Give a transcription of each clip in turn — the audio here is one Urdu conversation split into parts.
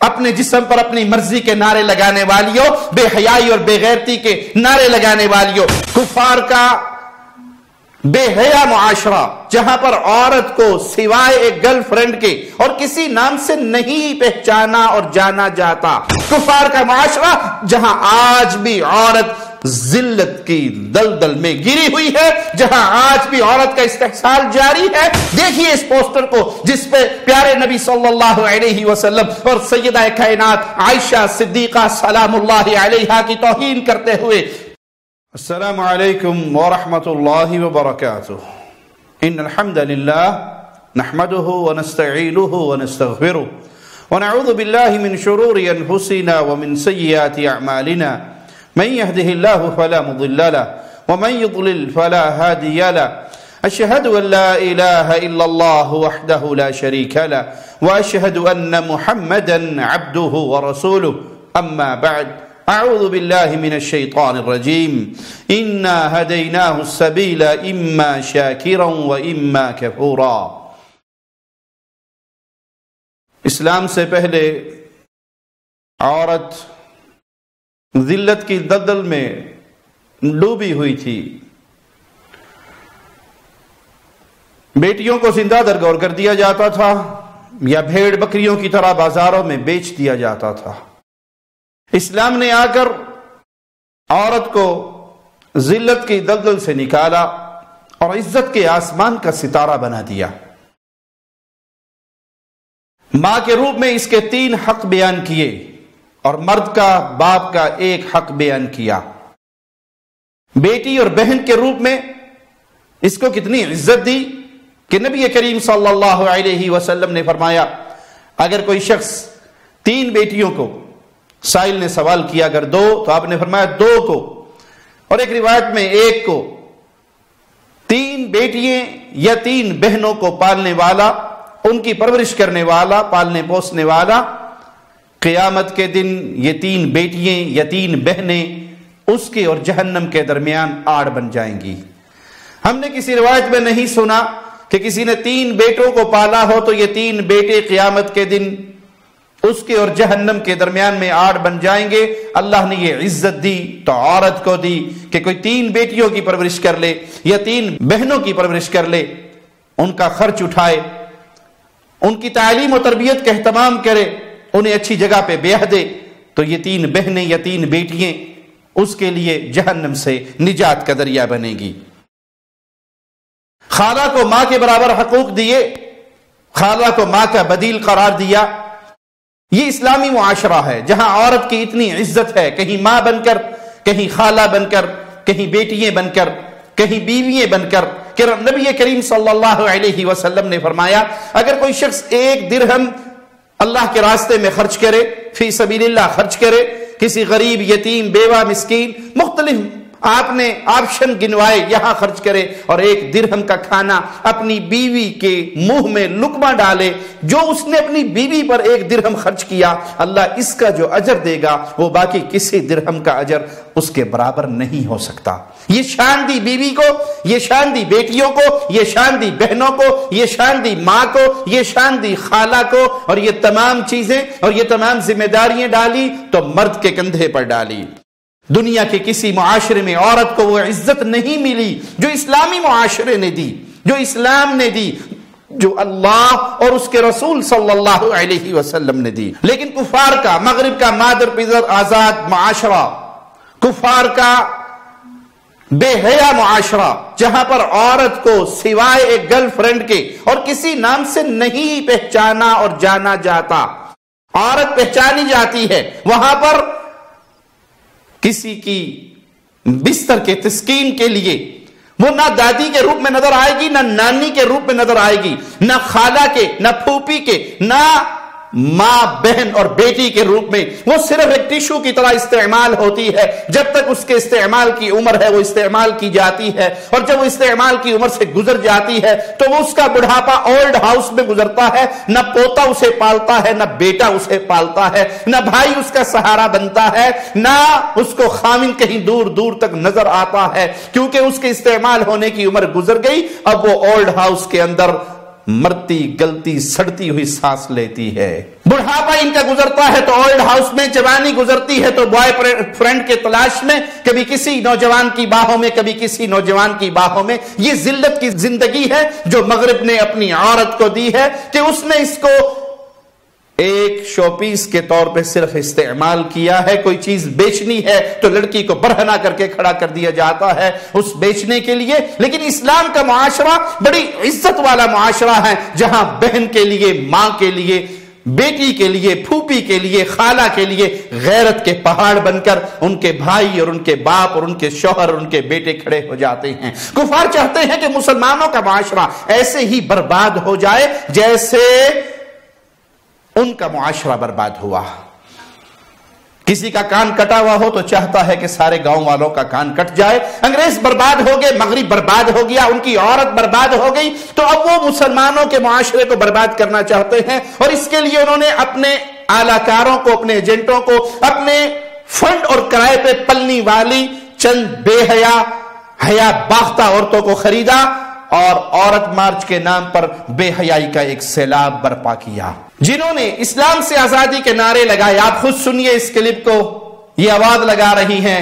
اپنے جسم پر اپنی مرضی کے نعرے لگانے والیوں، بے حیائی اور بے غیرتی کے نعرے لگانے والیوں، کفار کا بے حیا معاشرہ جہاں پر عورت کو سوائے ایک گرل فرینڈ کے اور کسی نام سے نہیں پہچانا اور جانا جاتا، کفار کا معاشرہ جہاں آج بھی عورت ذلت کی دلدل میں گری ہوئی ہے، جہاں آج بھی عورت کا استحصال جاری ہے۔ دیکھیے اس پوسٹر کو جس پہ پیارے نبی صلی اللہ علیہ وسلم اور سیدہ کائنات عائشہ صدیقہ سلام اللہ علیہا کی توہین کرتے ہوئے السلام علیکم ورحمۃ اللہ وبرکاتہ۔ ان الحمد للہ نحمده ونستعینه ونستغفره ونعوذ باللہ من شرور انفسنا ومن سیئات اعمالنا من يهده الله فلا مضل له ومن يضلل فلا هادي له أشهد أن لا إله إلا الله وحده لا شريك له وأشهد أن محمدا عبده ورسوله أما بعد أعوذ بالله من الشيطان الرجيم إنا هديناه السبيل إما شاكرا وإما كفورا۔ اسلام سے پہلے عورت ذلت کی دلدل میں ڈوبی ہوئی تھی، بیٹیوں کو زندہ درگور کر دیا جاتا تھا یا بھیڑ بکریوں کی طرح بازاروں میں بیچ دیا جاتا تھا۔ اسلام نے آ کر عورت کو ذلت کی دلدل سے نکالا اور عزت کے آسمان کا ستارہ بنا دیا۔ ماں کے روپ میں اس کے 3 حق بیان کیے اور مرد کا باپ کا 1 حق بیان کیا۔ بیٹی اور بہن کے روپ میں اس کو کتنی عزت دی کہ نبی کریم صلی اللہ علیہ وسلم نے فرمایا اگر کوئی شخص 3 بیٹیوں کو، سائل نے سوال کیا اگر 2 تو آپ نے فرمایا 2 کو، اور ایک روایت میں 1 کو، 3 بیٹیاں یا 3 بہنوں کو پالنے والا، ان کی پرورش کرنے والا، پالنے پوسنے والا، قیامت کے دن یہ 3 بیٹیاں یا 3 بہنیں اس کے اور جہنم کے درمیان آڑ بن جائیں گی۔ ہم نے کسی روایت میں نہیں سنا کہ کسی نے 3 بیٹوں کو پالا ہو تو یہ 3 بیٹے قیامت کے دن اس کے اور جہنم کے درمیان میں آڑ بن جائیں گے۔ اللہ نے یہ عزت دی تو عورت کو دی کہ کوئی 3 بیٹیوں کی پرورش کر لے یا 3 بہنوں کی پرورش کر لے، ان کا خرچ اٹھائے، ان کی تعلیم و تربیت کا اہتمام کرے، انہیں اچھی جگہ پہ بیاہ دے، تو یہ 3 بہنیں یا 3 بیٹیاں اس کے لیے جہنم سے نجات کا ذریعہ بنے گی۔ خالہ کو ماں کے برابر حقوق دیے، خالہ کو ماں کا بدیل قرار دیا۔ یہ اسلامی معاشرہ ہے جہاں عورت کی اتنی عزت ہے، کہیں ماں بن کر، کہیں خالہ بن کر، کہیں بیٹیاں بن کر، کہیں بیویاں بن کر، کہ نبی کریم صلی اللہ علیہ وسلم نے فرمایا اگر کوئی شخص 1 درہم اللہ کے راستے میں خرچ کرے، فی سبیل اللہ خرچ کرے، کسی غریب، یتیم، بیوہ، مسکین، مختلف آپ نے آپشن گنوائے، یہاں خرچ کرے اور 1 درہم کا کھانا اپنی بیوی کے منہ میں لقمہ ڈالے، جو اس نے اپنی بیوی پر 1 درہم خرچ کیا، اللہ اس کا جو اجر دے گا وہ باقی کسی درہم کا اجر اس کے برابر نہیں ہو سکتا۔ یہ شان دی بیوی کو، یہ شان دی بیٹیوں کو، یہ شان دی بہنوں کو، یہ شان دی ماں کو، یہ شان دی خالہ کو، اور یہ تمام چیزیں اور یہ تمام ذمہ داریاں ڈالی تو مرد کے کندھے پر ڈالی۔ دنیا کے کسی معاشرے میں عورت کو وہ عزت نہیں ملی جو اسلامی معاشرے نے دی، جو اسلام نے دی، جو اللہ اور اس کے رسول صلی اللہ علیہ وسلم نے دی۔ لیکن کفار کا، مغرب کا مادر پدر آزاد معاشرہ، کفار کا بے حیا معاشرہ جہاں پر عورت کو سوائے ایک گرل فرینڈ کے اور کسی نام سے نہیں پہچانا اور جانا جاتا، عورت پہچانی جاتی ہے، وہاں پر کسی کی بستر کے تسکین کے لیے وہ نہ دادی کے روپ میں نظر آئے گی، نہ نانی کے روپ میں نظر آئے گی، نہ خالہ کے، نہ پھوپھی کے، نہ ماں، بہن اور بیٹی کے روپ میں، وہ صرف ایک ٹیشو کی طرح استعمال ہوتی ہے۔ جب تک اس کے استعمال کی عمر ہے وہ استعمال کی جاتی ہے، اور جب وہ استعمال کی عمر سے گزر جاتی ہے تو وہ اس کا بڑھاپا اولڈ ہاؤس میں گزرتا ہے، نہ پوتا اسے پالتا ہے، نہ بیٹا اسے پالتا ہے، نہ بھائی اس کا سہارا بنتا ہے، نہ اس کو خامن کہیں دور دور تک نظر آتا ہے، کیونکہ اس کے استعمال ہونے کی عمر گزر گئی۔ اب وہ اولڈ ہاؤس کے اندر مرتی گلتی سڑتی ہوئی سانس لیتی ہے۔ بڑھاپا ان کا گزرتا ہے تو اولڈ ہاؤس میں، جوانی گزرتی ہے تو بوائے فرینڈ کے تلاش میں، کبھی کسی نوجوان کی باہوں میں، کبھی کسی نوجوان کی باہوں میں۔ یہ ذلت کی زندگی ہے جو مغرب نے اپنی عورت کو دی ہے کہ اس نے اس کو ایک شو پیس کے طور پہ صرف استعمال کیا ہے۔ کوئی چیز بیچنی ہے تو لڑکی کو برہنہ کر کے کھڑا کر دیا جاتا ہے اس بیچنے کے لیے۔ لیکن اسلام کا معاشرہ بڑی عزت والا معاشرہ ہے، جہاں بہن کے لیے، ماں کے لیے، بیٹی کے لیے، پھوپھی کے لیے، خالہ کے لیے غیرت کے پہاڑ بن کر ان کے بھائی اور ان کے باپ اور ان کے شوہر اور ان کے بیٹے کھڑے ہو جاتے ہیں۔ کفار چاہتے ہیں کہ مسلمانوں کا معاشرہ ایسے ہی برباد ہو جائے جیسے ان کا معاشرہ برباد ہوا۔ کسی کا کان کٹا ہوا ہو تو چاہتا ہے کہ سارے گاؤں والوں کا کان کٹ جائے۔ انگریز برباد ہو گئے، مغرب برباد ہو گیا، ان کی عورت برباد ہو گئی، تو اب وہ مسلمانوں کے معاشرے کو برباد کرنا چاہتے ہیں، اور اس کے لیے انہوں نے اپنے اعلی کاروں کو، اپنے ایجنٹوں کو، اپنے فنڈ اور کرائے پہ پلنی والی چند بے حیا باختہ عورتوں کو خریدا اور عورت مارچ کے نام پر بے حیائی کا ایک سیلاب برپا کیا۔ جنہوں نے اسلام سے آزادی کے نعرے لگائے، آپ خود سنیے اس کلپ کو، یہ آواز لگا رہی ہیں۔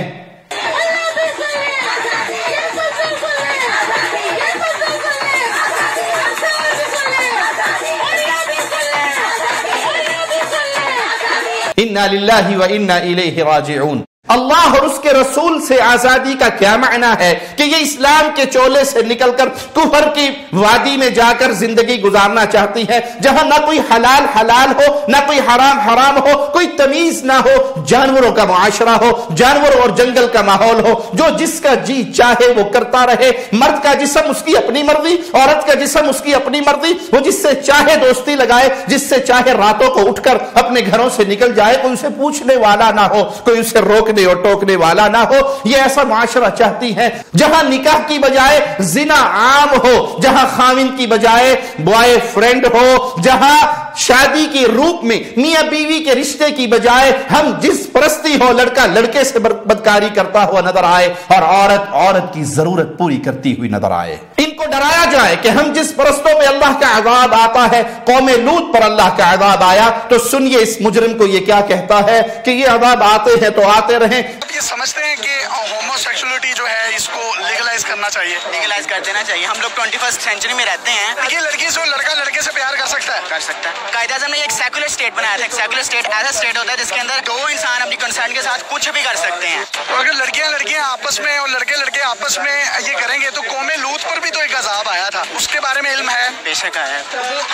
انا للہ و انا الیہ راجعون۔ اللہ اور اس کے رسول سے آزادی کا کیا معنی ہے کہ یہ اسلام کے چولے سے نکل کر کفر کی وادی میں جا کر زندگی گزارنا چاہتی ہے، جہاں نہ کوئی حلال حلال ہو، نہ کوئی حرام حرام ہو، کوئی تمیز نہ ہو، جانوروں کا معاشرہ ہو، جانور اور جنگل کا ماحول ہو، جو جس کا جی چاہے وہ کرتا رہے، مرد کا جسم اس کی اپنی مرضی، عورت کا جسم اس کی اپنی مرضی، وہ جس سے چاہے دوستی لگائے، جس سے چاہے راتوں کو اٹھ کر اپنے گھروں سے نکل جائے، کوئی اسے پوچھنے والا نہ ہو، کوئی اسے روکنے اور ٹوکنے والا نہ ہو۔ یہ ایسا معاشرہ چاہتی ہے جہاں نکاح کی بجائے زنا عام ہو، جہاں خاوند کی بجائے بوائے فرینڈ ہو، جہاں شادی کی روپ میں میاں بیوی کے رشتے کی بجائے ہم جس پرستی ہو، لڑکا لڑکے سے بدکاری کرتا ہوا نظر آئے اور عورت عورت کی ضرورت پوری کرتی ہوئی نظر آئے۔ ان کو ڈرایا جائے کہ ہم جس پرستوں پہ اللہ کا عذاب آتا ہے، قوم لوط پر اللہ کا عذاب آیا، تو سنیے اس مجرم کو یہ کیا کہتا ہے کہ یہ عذاب آتے ہیں تو آتے رہیں۔ یہ سمجھتے ہیں کہ ہومو سیکسولیٹی جو ہے اس کو لیگلائز کرنا چاہیے، لیگلائز کر دینا چاہیے۔ ہم لوگ 21 سینچری میں رہتے ہیں، یہ لڑکی سے لڑکا لڑکے سے پیار کر سکتا ہے، کر سکتا ہے۔ قائد اعظم نے ایک سیکولر اسٹیٹ بنایا تھا۔ سیکولر اسٹیٹ ایسا اسٹیٹ ہوتا ہے جس کے اندر دو انسان اپنی کنسرن کے ساتھ کچھ بھی کر سکتے ہیں۔ تو اگر لڑکیاں آپس میں اور لڑکے آپس میں یہ کریں گے تو قوم لوط پر بھی تو ایک عذاب آیا تھا، اس کے بارے میں علم ہے؟ بے شک آیا ہے۔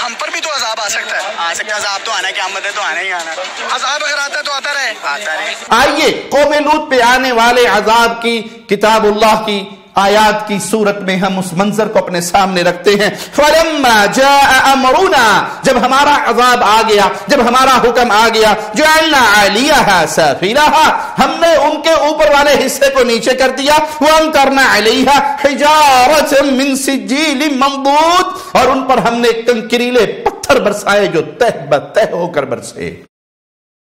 ہم پر بھی تو عذاب آ سکتا ہے، آ سکتا ہے۔ عذاب تو آنا ہے، قیامت ہے تو آنا ہی آنا۔ عذاب اگر آتا ہے تو آتا رہے، آتا رہے۔ آئیے قوم لوط پہ آنے والے عذاب کی کتاب اللہ کی آیات کی صورت میں ہم اس منظر کو اپنے سامنے رکھتے ہیں۔ فَلَمَّا جَاءَ أَمْرُنَا، جب ہمارا عذاب آ گیا، جب ہمارا حکم آ گیا، جَعَلْنَا عَلِيَهَا سَافِلَهَا، ہم نے ان کے اوپر والے حصے کو نیچے کر دیا، وَأَمْطَرْنَا عَلَيْهَا حِجَارَةً مِّن سِجِّيلٍ مَّنضُودٍ، اور ان پر ہم نے کنکریلے پتھر برسائے جو تہ بتہ ہو کر برسے۔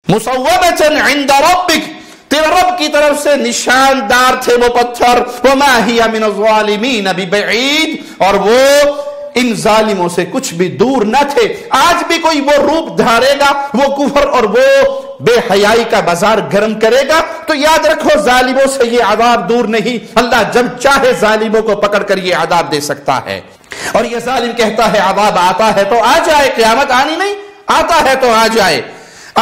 مُصَوَّمَةً عِندَ رَبِّكَ، تیرے رب کی طرف سے نشاندار تھے وہ پتھر۔ وَمَا هِيَ مِنَ الظَّالِمِينَ بِبَعِيدٍ، اور وہ ان ظالموں سے کچھ بھی دور نہ تھے۔ آج بھی کوئی وہ روپ دھارے گا، وہ کفر اور وہ بے حیائی کا بازار گرم کرے گا، تو یاد رکھو ظالموں سے یہ عذاب دور نہیں۔ اللہ جب چاہے ظالموں کو پکڑ کر یہ عذاب دے سکتا ہے۔ اور یہ ظالم کہتا ہے عذاب آتا ہے تو آ جائے، قیامت آنی نہیں، آتا ہے تو آ جائے۔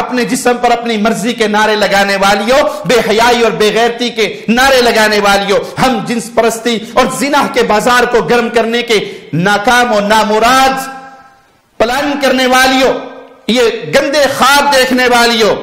اپنے جسم پر اپنی مرضی کے نعرے لگانے والیوں، بے حیائی اور بے غیرتی کے نعرے لگانے والیوں، ہم جنس پرستی اور زنا کے بازار کو گرم کرنے کے ناکام و نامراد پلان کرنے والیوں، یہ گندے خواب دیکھنے والیوں،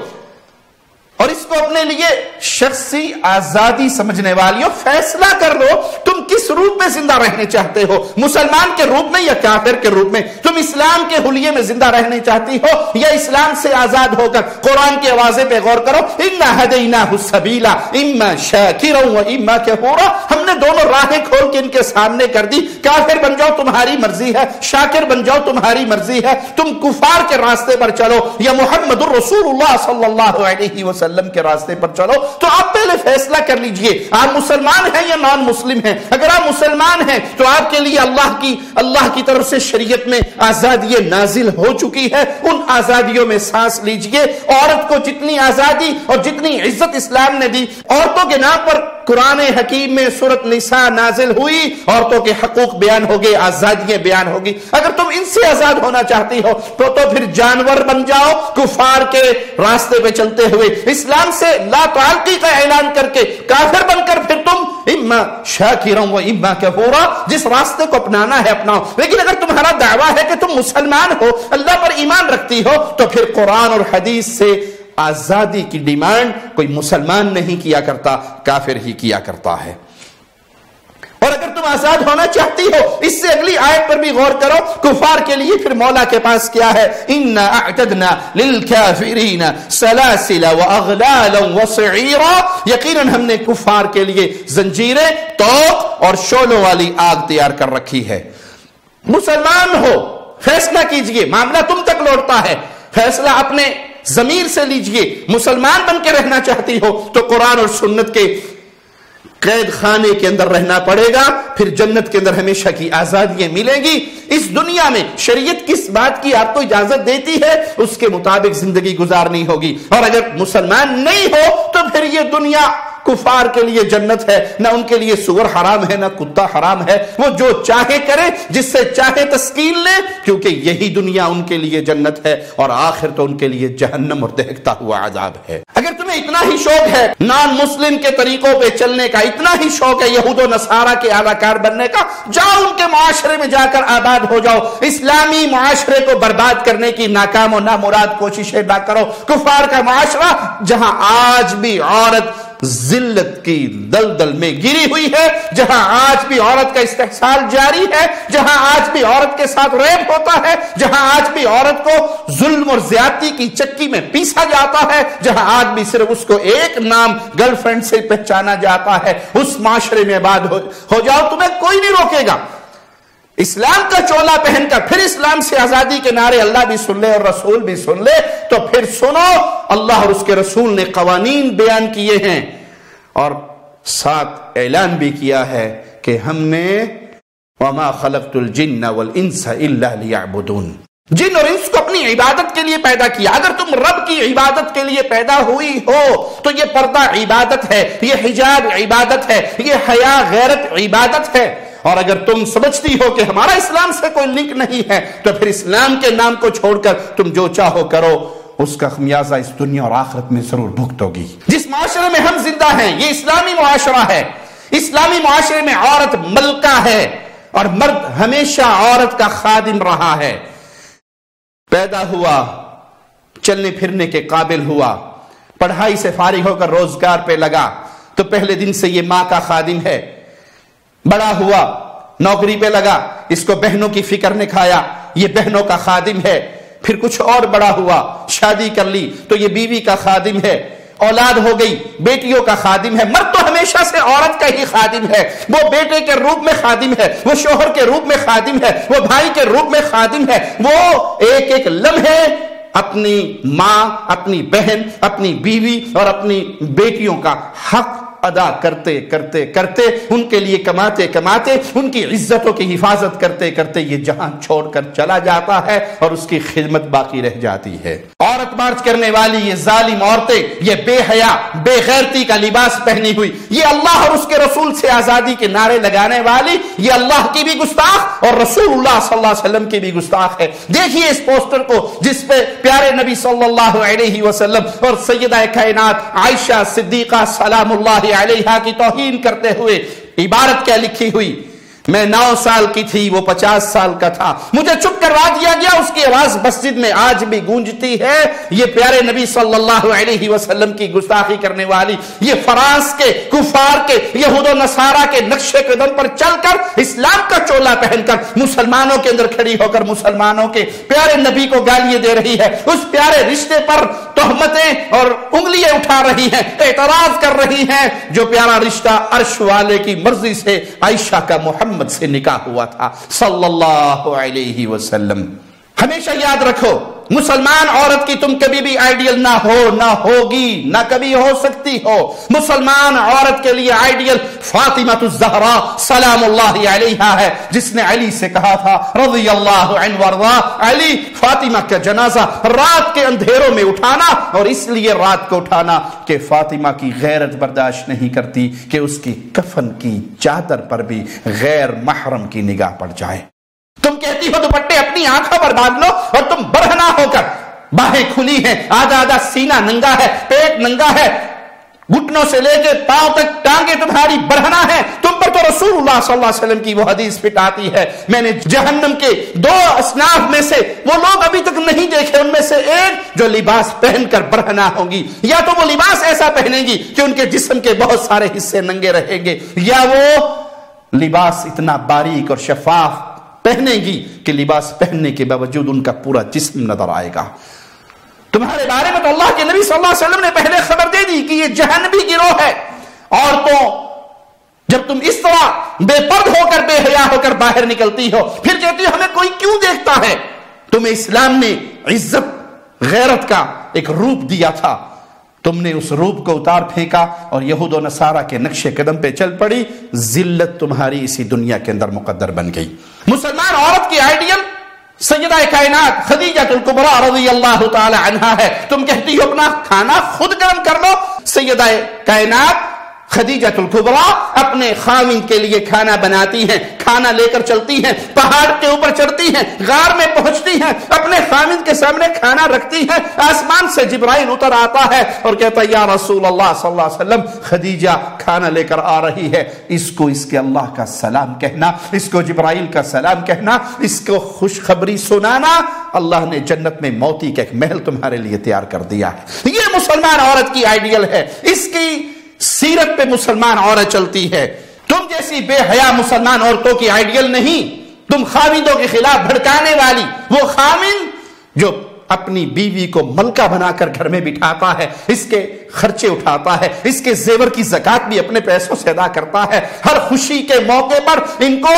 اور اس کو اپنے لیے شخصی آزادی سمجھنے والیوں، فیصلہ کر لو تم کس روپ میں زندہ رہنے چاہتے ہو، مسلمان کے روپ میں یا کافر کے روپ میں؟ تم اسلام کے حلیے میں زندہ رہنے چاہتی ہو یا اسلام سے آزاد ہو کر؟ قرآن کے واضح پہ غور کرو، اِنَّا هَدَيْنَاهُ السَّبِيلَ إِمَّا شَاكِرًا وَإِمَّا كَفُورًا، ہم نے دونوں راہیں کھول کے ان کے سامنے کر دی۔ کافر بن جاؤ تمہاری مرضی ہے، شاکر بن جاؤ تمہاری مرضی ہے، تم کفار کے راستے پر چلو یا محمد الرسول اللہ صلی اللہ علیہ وسلم وسلم کے راستے پر چلو، تو آپ پہلے فیصلہ کر لیجئے آپ مسلمان ہیں یا نان مسلم ہیں۔ اگر آپ مسلمان ہیں تو آپ کے لیے اللہ کی طرف سے شریعت میں آزادی نازل ہو چکی ہے، ان آزادیوں میں سانس لیجئے۔ عورت کو جتنی آزادی اور جتنی عزت اسلام نے دی، عورتوں کے نام پر قرآن حکیم میں سورۃ نساء نازل ہوئی، عورتوں کے حقوق بیان ہو گئے، آزادیاں بیان ہوگی۔ اگر تم ان سے آزاد ہونا چاہتی ہو تو پھر جانور بن جاؤ، کفار کے راستے پہ چلتے ہوئے، اسلام سے لا تعلقی کا اعلان کر کے کافر بن کر پھر تم اما شاکرا و اما کفورا، جس راستے کو اپنانا ہے اپناؤ۔ لیکن اگر تمہارا دعویٰ ہے کہ تم مسلمان ہو، اللہ پر ایمان رکھتی ہو، تو پھر قرآن اور حدیث سے آزادی کی ڈیمانڈ کوئی مسلمان نہیں کیا کرتا، کافر ہی کیا کرتا ہے۔ اور اگر تم آزاد ہونا چاہتی ہو، اس سے اگلی آیت پر بھی غور کرو، کفار کے لیے پھر مولا کے پاس کیا ہے؟ اِنَّا أَعْتَدْنَا لِلْكَافِرِينَ سَلَاسِلَ وَأَغْلَالًا وَسَعِيرًا، یقیناً ہم نے کفار کے لیے زنجیریں، توق اور شعلوں والی آگ تیار کر رکھی ہے۔ مسلمان ہو، فیصلہ کیجئے، معاملہ تم تک لوٹتا ہے، فیصلہ اپنے ضمیر سے لیجئے۔ مسلمان بن کے رہنا چاہتی ہو تو قرآن اور سنت کے قید خانے کے اندر رہنا پڑے گا، پھر جنت کے اندر ہمیشہ کی آزادیاں ملیں گی۔ اس دنیا میں شریعت کس بات کی آپ کو اجازت دیتی ہے، اس کے مطابق زندگی گزارنی ہوگی۔ اور اگر مسلمان نہیں ہو تو پھر یہ دنیا کفار کے لیے جنت ہے، نہ ان کے لیے سور حرام ہے، نہ کتا حرام ہے، وہ جو چاہے کرے، جس سے چاہے تسکین لے، کیونکہ یہی دنیا ان کے لیے جنت ہے اور آخر تو ان کے لیے جہنم اور دہکتا ہوا عذاب ہے۔ اگر تمہیں اتنا ہی شوق ہے نان مسلم کے طریقوں پہ چلنے کا، اتنا ہی شوق ہے یہود و نصارہ کے اعلی کار بننے کا، جاؤ ان کے معاشرے میں جا کر آباد ہو جاؤ۔ اسلامی معاشرے کو برباد کرنے کی ناکام و نامراد کوششیں نہ کرو۔ کفار کا معاشرہ جہاں آج بھی عورت ذلت کی دلدل میں گری ہوئی ہے، جہاں آج بھی عورت کا استحصال جاری ہے، جہاں آج بھی عورت کے ساتھ ریپ ہوتا ہے، جہاں آج بھی عورت کو ظلم اور زیادتی کی چکی میں پیسا جاتا ہے، جہاں آج بھی صرف اس کو ایک نام گرل فرینڈ سے پہچانا جاتا ہے، اس معاشرے میں آباد ہو جاؤ، تمہیں کوئی نہیں روکے گا۔ اسلام کا چولا پہن کر پھر اسلام سے آزادی کے نعرے اللہ بھی سن لے اور رسول بھی سن لے، تو پھر سنو، اللہ اور اس کے رسول نے قوانین بیان کیے ہیں اور ساتھ اعلان بھی کیا ہے کہ ہم نے وَمَا خَلَقْتُ الْجِنَّ وَالْإِنسَ إِلَّا لِيَعْبُدُونَ، جن اور انس کو اپنی عبادت کے لیے پیدا کیا۔ اگر تم رب کی عبادت کے لیے پیدا ہوئی ہو تو یہ پردہ عبادت ہے، یہ حجاب عبادت ہے، یہ حیا غیرت عبادت ہے۔ اور اگر تم سمجھتی ہو کہ ہمارا اسلام سے کوئی لنک نہیں ہے تو پھر اسلام کے نام کو چھوڑ کر تم جو چاہو کرو، اس کا خمیازہ اس دنیا اور آخرت میں ضرور بھگتوگی۔ جس معاشرے میں ہم زندہ ہیں یہ اسلامی معاشرہ ہے۔ اسلامی معاشرے میں عورت ملکہ ہے اور مرد ہمیشہ عورت کا خادم رہا ہے۔ پیدا ہوا، چلنے پھرنے کے قابل ہوا، پڑھائی سے فارغ ہو کر روزگار پہ لگا تو پہلے دن سے یہ ماں کا خادم ہے۔ بڑا ہوا، نوکری پہ لگا، اس کو بہنوں کی فکر نے کھایا، یہ بہنوں کا خادم ہے۔ پھر کچھ اور بڑا ہوا، شادی کر لی تو یہ بیوی کا خادم ہے۔ اولاد ہو گئی، بیٹیوں کا خادم ہے۔ مرد تو ہمیشہ سے عورت کا ہی خادم ہے، وہ بیٹے کے روپ میں خادم ہے، وہ شوہر کے روپ میں خادم ہے، وہ بھائی کے روپ میں خادم ہے۔ وہ ایک ایک لمحے اپنی ماں، اپنی بہن، اپنی بیوی اور اپنی بیٹیوں کا حق ادا کرتے کرتے کرتے، ان کے لیے کماتے کماتے، ان کی عزتوں کی حفاظت کرتے کرتے یہ جہاں چھوڑ کر چلا جاتا ہے اور اس کی خدمت باقی رہ جاتی ہے۔ عورت مارچ کرنے والی یہ ظالم عورتیں، یہ بے حیا بے غیرتی کا لباس پہنی ہوئی، یہ اللہ اور اس کے رسول سے آزادی کے نعرے لگانے والی، یہ اللہ کی بھی گستاخ اور رسول اللہ صلی اللہ علیہ وسلم کی بھی گستاخ ہے۔ دیکھیے اس پوسٹر کو جس پہ پیارے نبی صلی اللہ علیہ وسلم اور سیدہ کائنات عائشہ صدیقہ سلام اللہ علیہا کی توہین کرتے ہوئے عبارت کیا لکھی ہوئی؟ میں 9 سال کی تھی، وہ 50 سال کا تھا، مجھے چپ کروا دیا گیا، اس کی آواز مسجد میں آج بھی گونجتی ہے۔ یہ پیارے نبی صلی اللہ علیہ وسلم کی گستاخی کرنے والی، یہ فرانس کے کفار کے یہود و نصارہ کے نقش قدم پر چل کر اسلام کا چولا پہن کر مسلمانوں کے اندر کھڑی ہو کر مسلمانوں کے پیارے نبی کو گالیاں دے رہی ہے، اس پیارے رشتے پر تہمتیں اور انگلیاں اٹھا رہی ہیں، اعتراض کر رہی ہیں، جو پیارا رشتہ عرش والے کی مرضی سے عائشہ کا محمد سے نکاح ہوا تھا صلی اللہ علیہ وسلم۔ ہمیشہ یاد رکھو مسلمان عورت کی تم کبھی بھی آئیڈیل نہ ہو، نہ ہوگی، نہ کبھی ہو سکتی ہو۔ مسلمان عورت کے لیے آئیڈیل فاطمہ الزہرا سلام اللہ علیہا ہے، جس نے علی سے کہا تھا رضی اللہ عنہ وارضا، علی فاطمہ کا جنازہ رات کے اندھیروں میں اٹھانا، اور اس لیے رات کو اٹھانا کہ فاطمہ کی غیرت برداشت نہیں کرتی کہ اس کی کفن کی چادر پر بھی غیر محرم کی نگاہ پڑ جائے۔ تم کہتی ہو دوپٹے اپنی آنکھوں پر باندھ لو، اور تم برہنہ ہو کر، باہیں کھلی ہیں، آدھا آدھا سینہ ننگا ہے، پیٹ ننگا ہے، گھٹنوں سے لے کے پاؤں تک ٹانگیں تمہاری برہنہ ہیں۔ تم پر تو رسول اللہ صلی اللہ علیہ وسلم کی وہ حدیث فٹ آتی ہے، میں نے جہنم کے 2 اصناف میں سے وہ لوگ ابھی تک نہیں دیکھے، ان میں سے ایک جو لباس پہن کر برہنہ ہوں گی، یا تو وہ لباس ایسا پہنیں گی کہ ان کے جسم کے بہت سارے حصے ننگے رہیں گے، یا وہ لباس اتنا باریک اور شفاف پہنے گی کہ لباس پہننے کے باوجود ان کا پورا جسم نظر آئے گا۔ تمہارے بارے میں تو اللہ کے نبی صلی اللہ علیہ وسلم نے پہلے خبر دے دی کہ یہ جہنمی گروہ ہے۔ عورتوں، جب تم اس طرح بے پرد ہو کر، بے حیا ہو کر باہر نکلتی ہو، پھر کہتی ہو ہمیں کوئی کیوں دیکھتا ہے؟ تمہیں اسلام نے عزت غیرت کا ایک روپ دیا تھا، تم نے اس روپ کو اتار پھینکا اور یہود و نصارہ کے نقش قدم پہ چل پڑی، ذلت تمہاری اسی دنیا کے اندر مقدر بن گئی۔ مسلمان عورت کی آئیڈیل سیدہ کائنات خدیجہ الکبریٰ رضی اللہ تعالی عنہا ہے۔ تم کہتی ہو اپنا کھانا خود گرم کر لو، سیدہ کائنات خدیجہ الکبریٰ اپنے خاوند کے لیے کھانا بناتی ہیں، کھانا لے کر چلتی ہیں، پہاڑ کے اوپر چڑھتی ہیں، غار میں پہنچتی ہیں، اپنے خاوند کے سامنے کھانا رکھتی ہیں، آسمان سے جبرائیل اتر آتا ہے اور کہتا ہے یا رسول اللہ صلی اللہ علیہ وسلم خدیجہ کھانا لے کر آ رہی ہے، اس کو اس کے اللہ کا سلام کہنا، اس کو جبرائیل کا سلام کہنا، اس کو خوشخبری سنانا، اللہ نے جنت میں موتی کا ایک محل تمہارے لیے تیار کر دیا ہے۔ یہ مسلمان عورت کی آئیڈیل ہے، اس کی سیرت پہ مسلمان عورت چلتی ہے۔ تم جیسی بے حیا مسلمان عورتوں کی آئیڈیل نہیں، تم خاوندوں کے خلاف بھڑکانے والی، وہ خاوند جو اپنی بیوی کو ملکہ بنا کر گھر میں بٹھاتا ہے، اس کے خرچے اٹھاتا ہے، اس کے زیور کی زکات بھی اپنے پیسوں سے ادا کرتا ہے، ہر خوشی کے موقع پر ان کو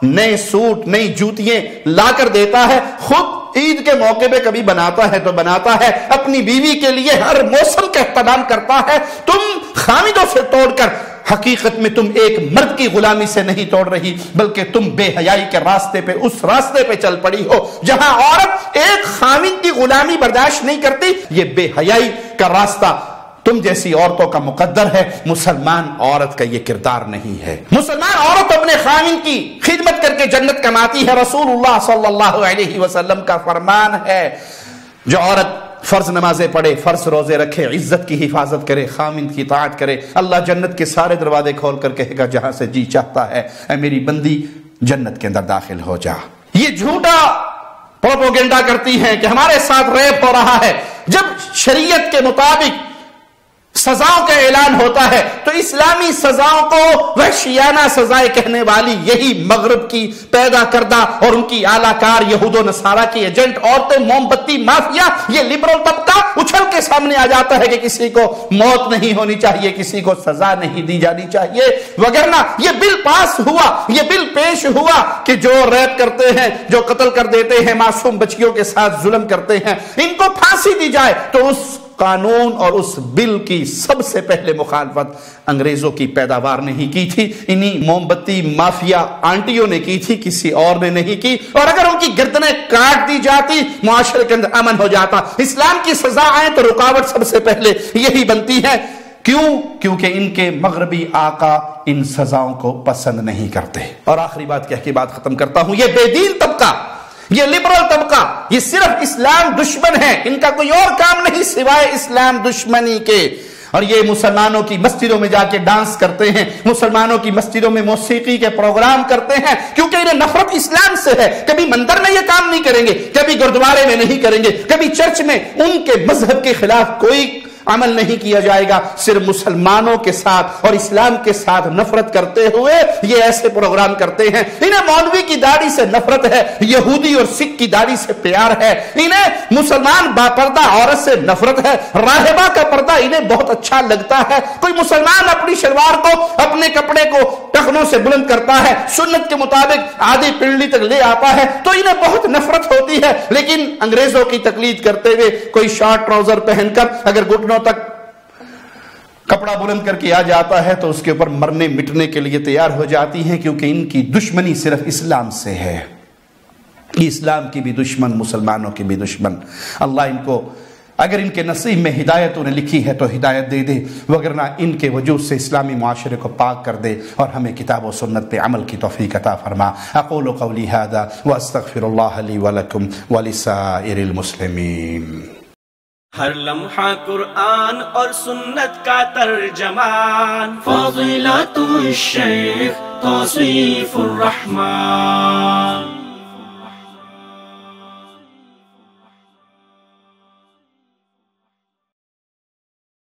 نئے سوٹ، نئی جوتیاں لا کر دیتا ہے، خود عید کے موقع پہ کبھی بناتا ہے تو بناتا ہے، اپنی بیوی کے لیے ہر موسم کا اہتمام کرتا ہے۔ تم خاوندوں سے توڑ کر، حقیقت میں تم ایک مرد کی غلامی سے نہیں توڑ رہی، بلکہ تم بے حیائی کے راستے پہ، اس راستے پہ چل پڑی ہو جہاں عورت ایک خاوند کی غلامی برداشت نہیں کرتی۔ یہ بے حیائی کا راستہ تم جیسی عورتوں کا مقدر ہے، مسلمان عورت کا یہ کردار نہیں ہے۔ مسلمان عورت اپنے خاوند کی خدمت کر کے جنت کماتی ہے۔ رسول اللہ صلی اللہ علیہ وسلم کا فرمان ہے جو عورت فرض نمازیں پڑھے، فرض روزے رکھے، عزت کی حفاظت کرے، خاوند کی اطاعت کرے، اللہ جنت کے سارے دروازے کھول کر کہے گا جہاں سے جی چاہتا ہے اے میری بندی جنت کے اندر داخل ہو جا۔ یہ جھوٹا پروپیگنڈا کرتی ہیں کہ ہمارے ساتھ ریپ ہو رہا ہے۔ جب شریعت کے مطابق سزاؤں کا اعلان ہوتا ہے تو اسلامی سزاؤں کو وحشیانہ سزائیں کہنے والی یہی مغرب کی پیدا کردہ اور ان کی اعلی کار یہود و نصارہ کی ایجنٹ عورتیں، موم بتی مافیا، یہ لبرل طبقہ اچھل کے سامنے آ جاتا ہے کہ کسی کو موت نہیں ہونی چاہیے، کسی کو سزا نہیں دی جانی چاہیے، وگرنہ یہ بل پاس ہوا، یہ بل پیش ہوا کہ جو ریپ کرتے ہیں، جو قتل کر دیتے ہیں، معصوم بچیوں کے ساتھ ظلم کرتے ہیں، ان کو پھانسی دی جائے۔ تو اس قانون اور اس بل کی سب سے پہلے مخالفت انگریزوں کی پیداوار نے ہی کی تھی، انہی موم بتی مافیا آنٹیوں نے کی تھی، کسی اور نے نہیں کی۔ اور اگر ان کی گردنیں کاٹ دی جاتی معاشرے کے اندر امن ہو جاتا۔ اسلام کی سزا آئے تو رکاوٹ سب سے پہلے یہی بنتی ہے۔ کیوں؟ کیونکہ ان کے مغربی آقا ان سزاؤں کو پسند نہیں کرتے۔ اور آخری بات کہہ کے بات ختم کرتا ہوں، یہ بے دین طبقہ، یہ لبرل طبقہ، یہ صرف اسلام دشمن ہے، ان کا کوئی اور کام نہیں سوائے اسلام دشمنی کے۔ اور یہ مسلمانوں کی مسجدوں میں جا کے ڈانس کرتے ہیں، مسلمانوں کی مسجدوں میں موسیقی کے پروگرام کرتے ہیں، کیونکہ انہیں نفرت اسلام سے ہے۔ کبھی مندر میں یہ کام نہیں کریں گے، کبھی گردوارے میں نہیں کریں گے، کبھی چرچ میں ان کے مذہب کے خلاف کوئی عمل نہیں کیا جائے گا. صرف مسلمانوں کے ساتھ اور اسلام کے ساتھ نفرت کرتے ہوئے یہ ایسے پروگرام کرتے ہیں. انہیں مولوی کی داڑھی سے نفرت ہے, یہودی اور سکھ کی داڑھی سے پیار ہے. انہیں مسلمان باپردہ عورت سے نفرت ہے, راہبہ کا پردہ انہیں بہت اچھا لگتا ہے. کوئی مسلمان اپنی شلوار کو, اپنے کپڑے کو ٹخنوں سے بلند کرتا ہے, سنت کے مطابق آدھی پنڈلی تک لے آتا ہے, تو انہیں بہت نفرت ہوتی ہے. لیکن انگریزوں کی تقلید کرتے ہوئے کوئی شارٹ ٹراؤزر پہن کر اگر گھٹنوں تک کپڑا بلند کر کے آ جاتا ہے تو اس کے اوپر مرنے مٹنے کے لیے تیار ہو جاتی ہیں, کیونکہ ان کی دشمنی صرف اسلام سے ہے. اسلام کی بھی دشمن, مسلمانوں کی بھی دشمن. اللہ ان کو اگر ان کے نصیب میں ہدایت انہیں لکھی ہے تو ہدایت دے دے, وگرنہ ان کے وجود سے اسلامی معاشرے کو پاک کر دے اور ہمیں کتاب و سنت پہ عمل کی توفیق عطا فرما. اقول قولی ھذا واستغفر اللہ لی ولکم ولسائر المسلمین. ہر لمحہ قرآن اور سنت کا ترجمان, فضیلت الشیخ توصیف الرحمان.